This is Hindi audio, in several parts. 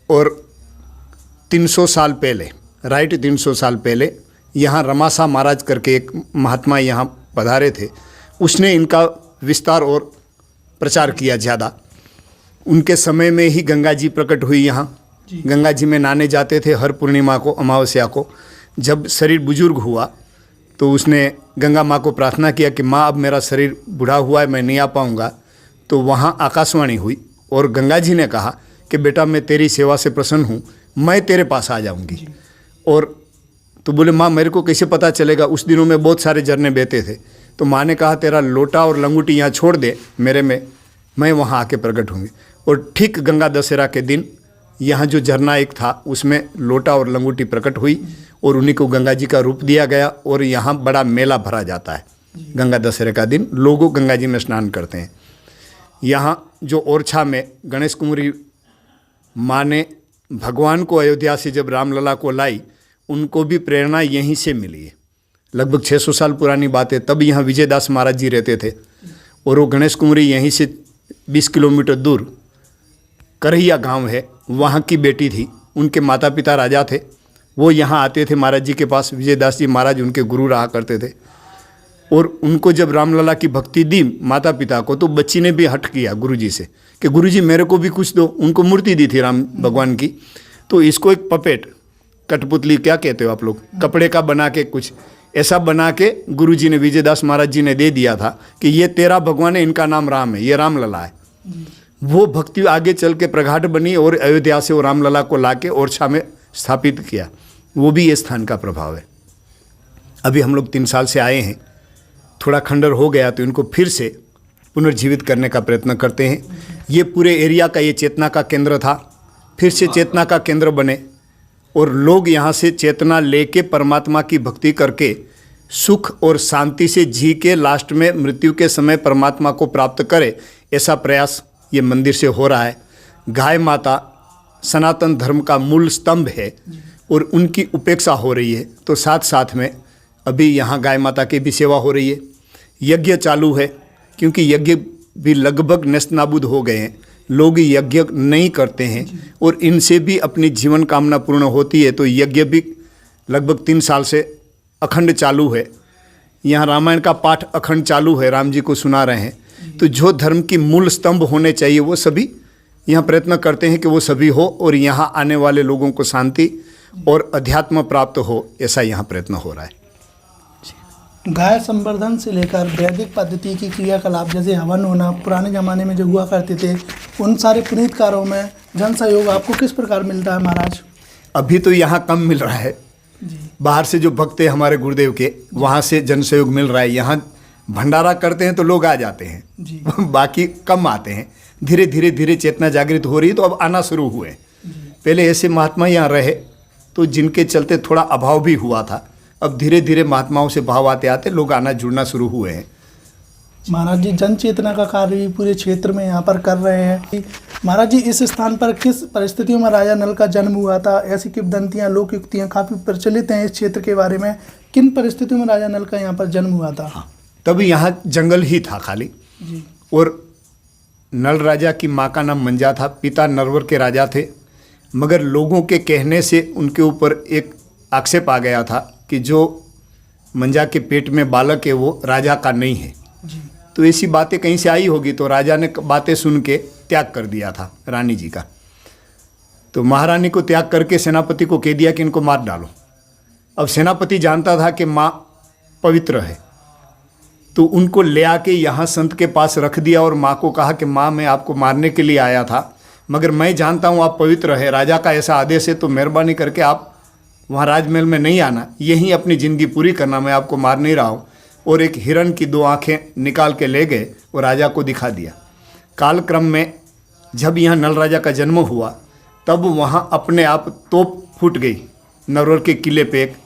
और 300 साल पहले, राइट 300 साल पहले यहाँ रमासा महाराज करके एक महात्मा यहाँ पधारे थे। उसने इनका विस्तार और प्रचार किया ज़्यादा। उनके समय में ही गंगा जी प्रकट हुई यहाँ। गंगा जी में नहाने जाते थे हर पूर्णिमा को, अमावस्या को। जब शरीर बुजुर्ग हुआ तो उसने गंगा माँ को प्रार्थना किया कि माँ अब मेरा शरीर बूढ़ा हुआ है, मैं नहीं आ पाऊँगा। तो वहाँ आकाशवाणी हुई और गंगा जी ने कहा कि बेटा मैं तेरी सेवा से प्रसन्न हूँ, मैं तेरे पास आ जाऊँगी। और तो बोले माँ मेरे को कैसे पता चलेगा? उस दिनों में बहुत सारे झरने बहते थे। तो माँ ने कहा तेरा लोटा और लंगूटी यहाँ छोड़ दे मेरे में, मैं वहाँ आके प्रकट होंगी। और ठीक गंगा दशहरा के दिन यहाँ जो झरना एक था उसमें लोटा और लंगूटी प्रकट हुई और उन्हीं को गंगा जी का रूप दिया गया। और यहाँ बड़ा मेला भरा जाता है गंगा दशहरे का दिन, लोग गंगा जी में स्नान करते हैं। यहाँ जो ओरछा में गणेश कुमारी माँ ने भगवान को अयोध्या से जब रामलला को लाई, उनको भी प्रेरणा यहीं से मिली है। लगभग 600 साल पुरानी बात है। तब यहाँ विजयदास महाराज जी रहते थे और वो गणेश कुमारी यहीं से 20 किलोमीटर दूर करहिया गांव है, वहाँ की बेटी थी। उनके माता पिता राजा थे, वो यहाँ आते थे महाराज जी के पास। विजयदास जी महाराज उनके गुरु रहा करते थे। और उनको जब रामलला की भक्ति दी माता पिता को, तो बच्ची ने भी हट किया गुरुजी से कि गुरुजी मेरे को भी कुछ दो। उनको मूर्ति दी थी राम भगवान की, तो इसको एक पपेट, कठपुतली क्या कहते हो आप लोग, कपड़े का बना के कुछ ऐसा बना के गुरुजी ने, विजयदास महाराज जी ने दे दिया था कि ये तेरा भगवान है, इनका नाम राम है, ये रामलला है। वो भक्ति आगे चल के प्रगाढ़ बनी और अयोध्या से वो रामलला को लाके ओरछा में स्थापित किया। वो भी ये स्थान का प्रभाव है। अभी हम लोग 3 साल से आए हैं, थोड़ा खंडर हो गया तो इनको फिर से पुनर्जीवित करने का प्रयत्न करते हैं। ये पूरे एरिया का ये चेतना का केंद्र था, फिर से चेतना का केंद्र बने और लोग यहाँ से चेतना लेके परमात्मा की भक्ति करके सुख और शांति से जी के लास्ट में मृत्यु के समय परमात्मा को प्राप्त करे, ऐसा प्रयास ये मंदिर से हो रहा है। गाय माता सनातन धर्म का मूल स्तंभ है और उनकी उपेक्षा हो रही है। तो साथ साथ में अभी यहाँ गाय माता की भी सेवा हो रही है। यज्ञ चालू है, क्योंकि यज्ञ भी लगभग नष्ट नाबूद हो गए हैं। लोग यज्ञ नहीं करते हैं और इनसे भी अपनी जीवन कामना पूर्ण होती है। तो यज्ञ भी लगभग 3 साल से अखंड चालू है। यहाँ रामायण का पाठ अखंड चालू है, राम जी को सुना रहे हैं। तो जो धर्म की मूल स्तंभ होने चाहिए वो सभी यहाँ प्रयत्न करते हैं कि वो सभी हो और यहाँ आने वाले लोगों को शांति और अध्यात्म प्राप्त हो, ऐसा यहाँ प्रयत्न हो रहा है। गाय संवर्धन से लेकर वैदिक पद्धति की क्रियाकलाप जैसे हवन होना पुराने ज़माने में जो हुआ करते थे, उन सारे पुनीत कार्यों में जन सहयोग आपको किस प्रकार मिलता है महाराज? अभी तो यहाँ कम मिल रहा है। बाहर से जो भक्त है हमारे गुरुदेव के, वहाँ से जन सहयोग मिल रहा है। यहाँ भंडारा करते हैं तो लोग आ जाते हैं, बाकी कम आते हैं। धीरे धीरे धीरे चेतना जागृत हो रही है तो अब आना शुरू हुए। पहले ऐसे महात्मा यहाँ रहे तो जिनके चलते थोड़ा अभाव भी हुआ था। अब धीरे धीरे महात्माओं से भाव आते आते लोग आना जुड़ना शुरू हुए हैं। महाराज जी जन चेतना का कार्य भी पूरे क्षेत्र में यहाँ पर कर रहे हैं। महाराज जी इस स्थान पर किस परिस्थितियों में राजा नल का जन्म हुआ था? ऐसी किंवदंतियाँ लोक युक्तियाँ काफ़ी प्रचलित हैं इस क्षेत्र के बारे में। किन परिस्थितियों में राजा नल का यहाँ पर जन्म हुआ था? हाँ, तब यहाँ जंगल ही था खाली जी। और नल राजा की माँ का नाम मंजा था, पिता नरवर के राजा थे। मगर लोगों के कहने से उनके ऊपर एक आक्षेप आ गया था कि जो मंजा के पेट में बालक है वो राजा का नहीं है जी। तो ऐसी बातें कहीं से आई होगी, तो राजा ने बातें सुन के त्याग कर दिया था रानी जी का। तो महारानी को त्याग करके सेनापति को कह दिया कि इनको मार डालो। अब सेनापति जानता था कि माँ पवित्र है, तो उनको ले आके यहाँ संत के पास रख दिया और माँ को कहा कि माँ मैं आपको मारने के लिए आया था, मगर मैं जानता हूँ आप पवित्र है, राजा का ऐसा आदेश है, तो मेहरबानी करके आप वहाँ राजमहल में नहीं आना, यहीं अपनी ज़िंदगी पूरी करना, मैं आपको मार नहीं रहा हूँ। और एक हिरण की 2 आँखें निकाल के ले गए और राजा को दिखा दिया। कालक्रम में जब यहाँ नल राजा का जन्म हुआ तब वहाँ अपने आप तोप फूट गई नरवर के किले पे। एक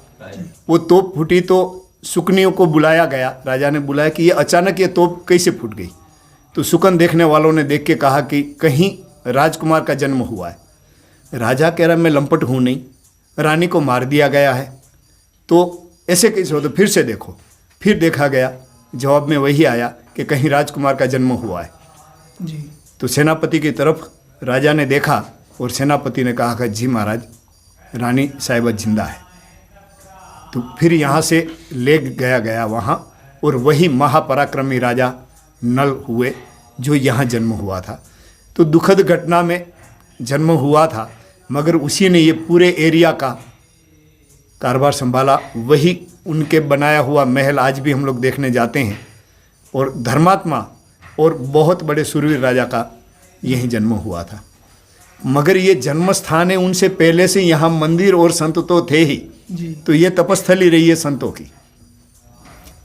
वो तोप फूटी तो सुकनियों को बुलाया गया, राजा ने बुलाया कि ये अचानक ये तोप कैसे फूट गई। तो सुकन देखने वालों ने देख के कहा कि कहीं राजकुमार का जन्म हुआ है। राजा कह रहा मैं लंपट हूँ नहीं, रानी को मार दिया गया है, तो ऐसे कैसे हो? तो फिर से देखो। फिर देखा गया, जवाब में वही आया कि कहीं राजकुमार का जन्म हुआ है जी। तो सेनापति की तरफ राजा ने देखा और सेनापति ने कहा कि जी महाराज, रानी साहिबा जिंदा है। तो फिर यहाँ से ले गया वहाँ, और वही महापराक्रमी राजा नल हुए जो यहाँ जन्म हुआ था। तो दुखद घटना में जन्म हुआ था, मगर उसी ने ये पूरे एरिया का कारोबार संभाला। वही उनके बनाया हुआ महल आज भी हम लोग देखने जाते हैं। और धर्मात्मा और बहुत बड़े सूरवीर राजा का यहीं जन्म हुआ था। मगर ये जन्म स्थान है, उनसे पहले से यहाँ मंदिर और संत तो थे ही जी। तो ये तपस्थली रही है, संतों की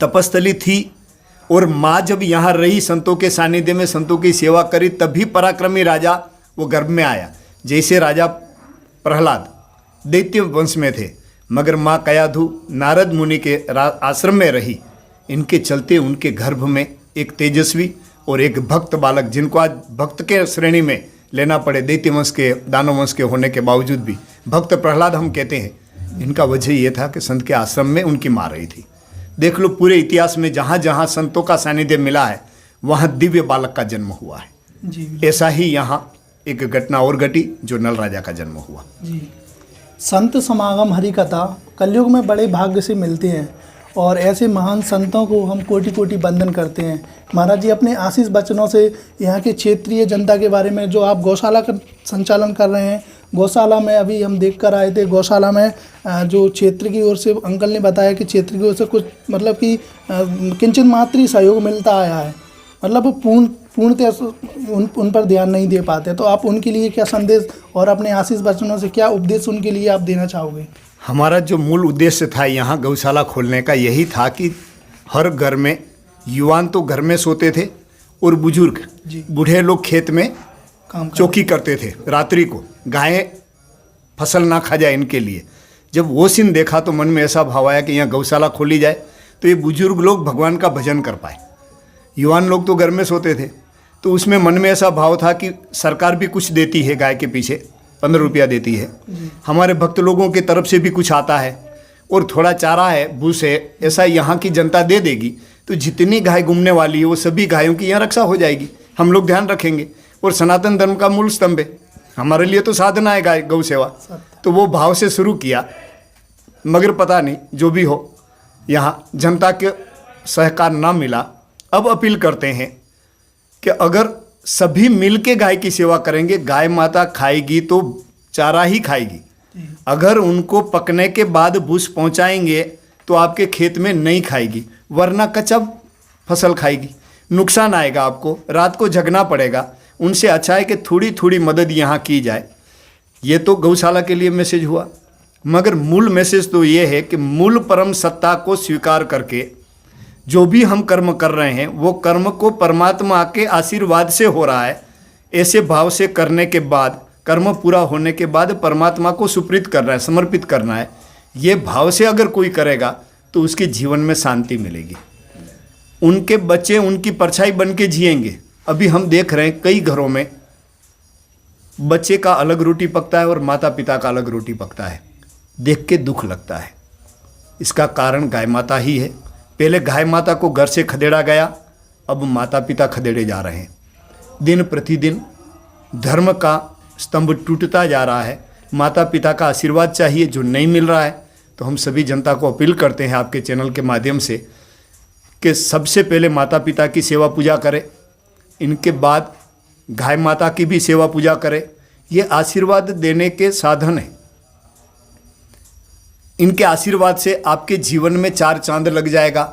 तपस्थली थी। और माँ जब यहाँ रही, संतों के सानिध्य में संतों की सेवा करी, तभी पराक्रमी राजा वो गर्भ में आया। जैसे राजा प्रहलाद दैत्य वंश में थे, मगर माँ कयाधु नारद मुनि के आश्रम में रही। इनके चलते उनके गर्भ में एक तेजस्वी और एक भक्त बालक, जिनको आज भक्त के श्रेणी में लेना पड़े, दैत्य वंश के दानव वंश के होने के बावजूद भी भक्त प्रहलाद हम कहते हैं। इनका वजह ये था कि संत के आश्रम में उनकी माँ रही थी। देख लो पूरे इतिहास में जहाँ जहाँ संतों का सानिध्य मिला है, वहाँ दिव्य बालक का जन्म हुआ है जी। ऐसा ही यहाँ एक घटना और घटी, जो नल राजा का जन्म हुआ जी। संत समागम हरि कथा कलयुग में बड़े भाग्य से मिलते हैं, और ऐसे महान संतों को हम कोटि कोटि वंदन करते हैं। महाराज जी, अपने आशीष वचनों से यहाँ के क्षेत्रीय जनता के बारे में, जो आप गौशाला का संचालन कर रहे हैं, गौशाला में अभी हम देख कर आए थे, गौशाला में जो क्षेत्र की ओर से अंकल ने बताया कि क्षेत्र की ओर से कुछ मतलब कि किंचित मात्र ही सहयोग मिलता आया है, मतलब पूर्णतः उन पर ध्यान नहीं दे पाते। तो आप उनके लिए क्या संदेश और अपने आशीष वचनों से क्या उपदेश उनके लिए आप देना चाहोगे? हमारा जो मूल उद्देश्य था यहाँ गौशाला खोलने का, यही था कि हर घर में युवान तो घर में सोते थे और बुजुर्ग बूढ़े लोग खेत में चौकी करते थे रात्रि को, गायें फसल ना खा जाए इनके लिए। जब वो सीन देखा तो मन में ऐसा भाव आया कि यहाँ गौशाला खोली जाए तो ये बुजुर्ग लोग भगवान का भजन कर पाए। युवान लोग तो घर में सोते थे, तो उसमें मन में ऐसा भाव था कि सरकार भी कुछ देती है, गाय के पीछे 15 रुपया देती है, हमारे भक्त लोगों की तरफ से भी कुछ आता है, और थोड़ा चारा है, भूस है, ऐसा यहाँ की जनता दे देगी तो जितनी गाय घूमने वाली है वो सभी गायों की यहाँ रक्षा हो जाएगी, हम लोग ध्यान रखेंगे। और सनातन धर्म का मूल स्तंभ है, हमारे लिए तो साधना है गाय गौ सेवा। तो वो भाव से शुरू किया, मगर पता नहीं जो भी हो यहाँ जनता के सहकार ना मिला। अब अपील करते हैं कि अगर सभी मिल के गाय की सेवा करेंगे, गाय माता खाएगी तो चारा ही खाएगी। अगर उनको पकने के बाद भूस पहुंचाएंगे तो आपके खेत में नहीं खाएगी, वरना कच्चा फसल खाएगी, नुकसान आएगा, आपको रात को जगना पड़ेगा। उनसे अच्छा है कि थोड़ी थोड़ी मदद यहाँ की जाए। ये तो गौशाला के लिए मैसेज हुआ, मगर मूल मैसेज तो ये है कि मूल परम सत्ता को स्वीकार करके जो भी हम कर्म कर रहे हैं वो कर्म को परमात्मा के आशीर्वाद से हो रहा है, ऐसे भाव से करने के बाद, कर्म पूरा होने के बाद परमात्मा को सुप्रीत करना है, समर्पित करना है। ये भाव से अगर कोई करेगा तो उसके जीवन में शांति मिलेगी, उनके बच्चे उनकी परछाई बन के जिएंगे। अभी हम देख रहे हैं कई घरों में बच्चे का अलग रोटी पकता है और माता पिता का अलग रोटी पकता है, देख के दुख लगता है। इसका कारण गाय माता ही है। पहले गाय माता को घर से खदेड़ा गया, अब माता पिता खदेड़े जा रहे हैं। दिन प्रतिदिन धर्म का स्तंभ टूटता जा रहा है। माता पिता का आशीर्वाद चाहिए जो नहीं मिल रहा है। तो हम सभी जनता को अपील करते हैं आपके चैनल के माध्यम से कि सबसे पहले माता पिता की सेवा पूजा करें, इनके बाद गाय माता की भी सेवा पूजा करें। ये आशीर्वाद देने के साधन है। इनके आशीर्वाद से आपके जीवन में 4 चांद लग जाएगा,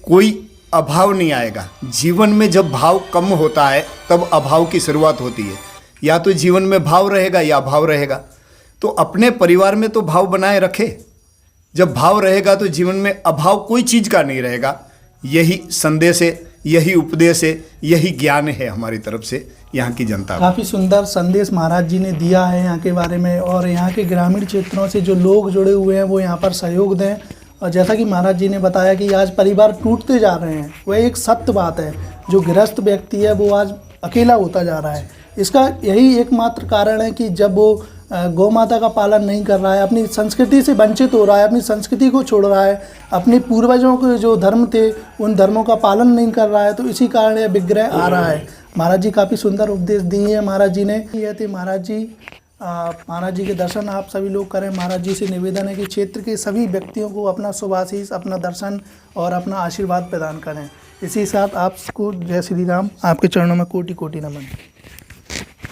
कोई अभाव नहीं आएगा। जीवन में जब भाव कम होता है तब अभाव की शुरुआत होती है। या तो जीवन में भाव रहेगा या अभाव रहेगा। तो अपने परिवार में तो भाव बनाए रखे। जब भाव रहेगा तो जीवन में अभाव कोई चीज़ का नहीं रहेगा। यही संदेश है, यही उपदेश है, यही ज्ञान है हमारी तरफ से यहाँ की जनता को। काफ़ी सुंदर संदेश महाराज जी ने दिया है यहाँ के बारे में, और यहाँ के ग्रामीण क्षेत्रों से जो लोग जुड़े हुए हैं वो यहाँ पर सहयोग दें। और जैसा कि महाराज जी ने बताया कि आज परिवार टूटते जा रहे हैं, वह एक सत्य बात है। जो गृहस्थ व्यक्ति है वो आज अकेला होता जा रहा है। इसका यही एकमात्र कारण है कि जब वो गौ माता का पालन नहीं कर रहा है, अपनी संस्कृति से वंचित हो रहा है, अपनी संस्कृति को छोड़ रहा है, अपने पूर्वजों के जो धर्म थे उन धर्मों का पालन नहीं कर रहा है, तो इसी कारण यह विग्रह आ रहा है। महाराज जी काफ़ी सुंदर उपदेश दिए हैं महाराज जी ने। ये थे महाराज जी के दर्शन आप सभी लोग करें। महाराज जी से निवेदन है कि क्षेत्र के सभी व्यक्तियों को अपना शुभाशीष, अपना दर्शन और अपना आशीर्वाद प्रदान करें। इसी साथ आपको जय श्री राम। आपके चरणों में कोटि कोटि नमन।